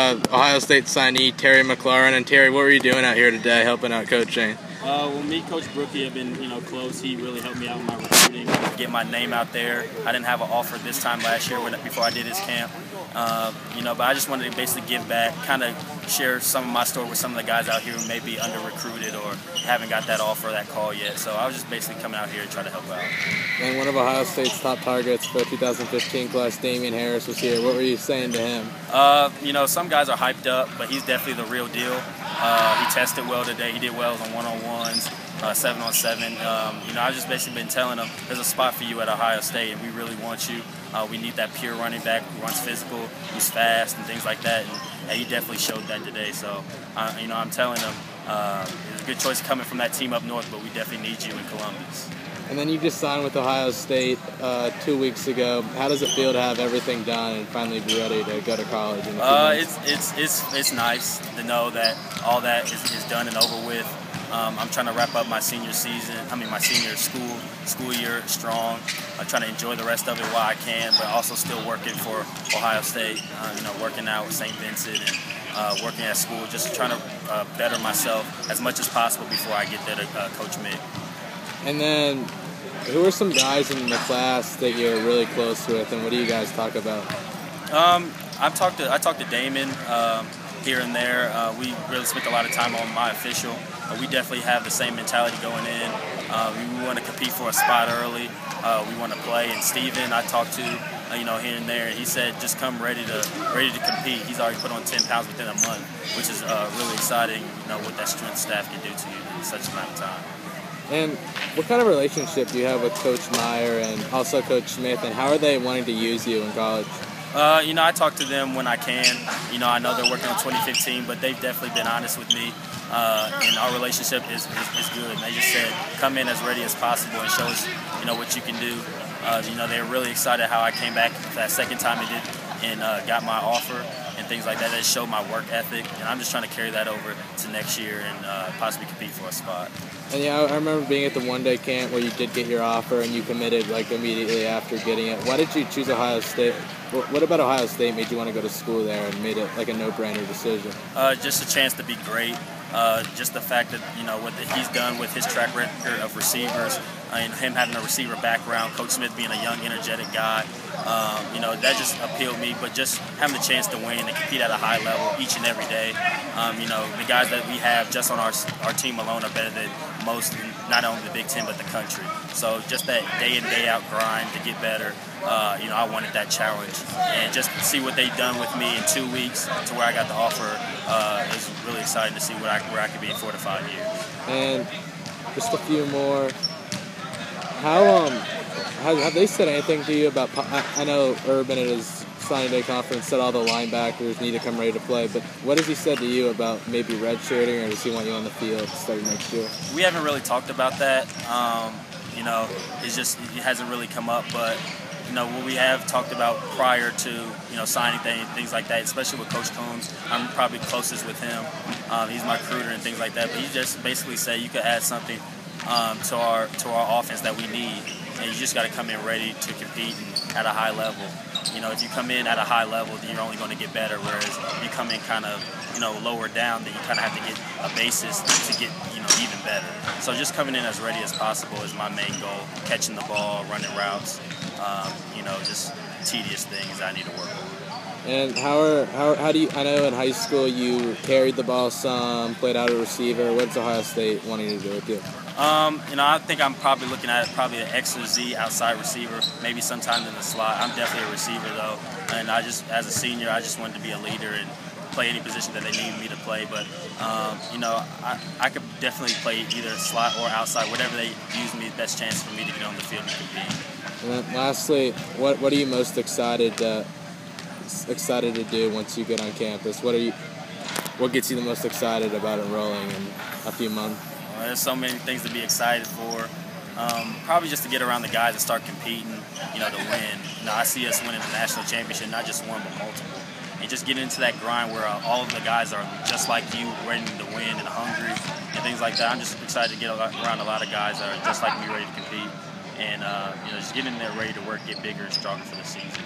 Ohio State signee Terry McLaurin. And Terry, what were you doing out here today helping out Coach Shane? Well, me, Coach Brookie have been, close. He really helped me out with my recruiting, get my name out there. I didn't have an offer this time last year before I did his camp, but I just wanted to basically give back, kind of share some of my story with some of the guys out here who may be under-recruited or haven't got that offer, that call yet. So I was just basically coming out here to try to help out. And one of Ohio State's top targets for the 2015 class, Damian Harris, was here. What were you saying to him? Some guys are hyped up, but he's definitely the real deal. He tested well today. He did well on one-on-ones, 7-on-7. I've just basically been telling him there's a spot for you at Ohio State, and we really want you. We need that pure running back who runs physical, who's fast, and things like that. And he definitely showed that today. So, I'm telling him it's a good choice coming from that team up north, but we definitely need you in Columbus. And then you just signed with Ohio State 2 weeks ago. How does it feel to have everything done and finally be ready to go to college? It's nice to know that all that is done and over with. I'm trying to wrap up my senior school year strong. I'm trying to enjoy the rest of it while I can, but also still working for Ohio State. Working out with St. Vincent and working at school, just trying to better myself as much as possible before I get there to Coach Mick. And then, who are some guys in the class that you're really close with, and what do you guys talk about? I talked to Damon here and there. We really spent a lot of time on my official. We definitely have the same mentality going in. We want to compete for a spot early. We want to play. And Steven, I talked to here and there, and he said just come ready to compete. He's already put on 10 pounds within a month, which is really exciting. What that strength staff can do to you in such an amount of time. And what kind of relationship do you have with Coach Meyer and also Coach Smith, and how are they wanting to use you in college? I talk to them when I can. I know they're working on 2015, but they've definitely been honest with me, and our relationship is good. And they just said, come in as ready as possible and show us, what you can do. They were really excited how I came back for that second time they did and got my offer and things like that. They showed my work ethic, and I'm just trying to carry that over to next year and possibly compete for a spot. And yeah, I remember being at the one-day camp where you did get your offer and you committed immediately after getting it. Why did you choose Ohio State? What about Ohio State made you want to go to school there and made it a no-brainer decision? Just a chance to be great. Just the fact that what he's done with his track record of receivers, and him having a receiver background, Coach Smith being a young, energetic guy, that just appealed me. But just having the chance to win and compete at a high level each and every day, the guys that we have just on our team alone are better than most, not only the Big Ten but the country. So just that day in, day out grind to get better. I wanted that challenge, and just see what they've done with me in 2 weeks to where I got the offer is really exciting to see where I could be in 4 to 5 years. And just a few more. How have they said anything to you about? I know Urban at his signing day conference said all the linebackers need to come ready to play, but what has he said to you about maybe redshirting, or does he want you on the field starting next year? We haven't really talked about that. It hasn't really come up, but what we have talked about prior to signing things like that, especially with Coach Combs, I'm probably closest with him. He's my recruiter and things like that, but he just basically said you could add something to our offense that we need, and you just got to come in ready to compete at a high level. If you come in at a high level, then you're only going to get better, whereas if you come in kind of lower down, then you kind of have to get a basis to get even better. So just coming in as ready as possible is my main goal. Catching the ball, running routes, just tedious things I need to work on. And how do you? I know in high school you carried the ball some, played out a receiver. What's Ohio State wanting to do with you? I think I'm probably looking at an X or Z outside receiver, maybe sometime in the slot. I'm definitely a receiver though, and as a senior, I just wanted to be a leader and play any position that they need me to play. But I could definitely play either slot or outside, whatever they use me, best chance for me to get on the field and compete. And then lastly, what are you most excited to do once you get on campus? What gets you the most excited about enrolling in a few months? Well, there's so many things to be excited for. Probably just to get around the guys and start competing, to win. I see us winning the national championship, not just one, but multiple. And just get into that grind where all of the guys are just like you, ready to win and hungry and things like that. I'm just excited to get around a lot of guys that are just like me, ready to compete. And just get in there ready to work, get bigger and stronger for the season.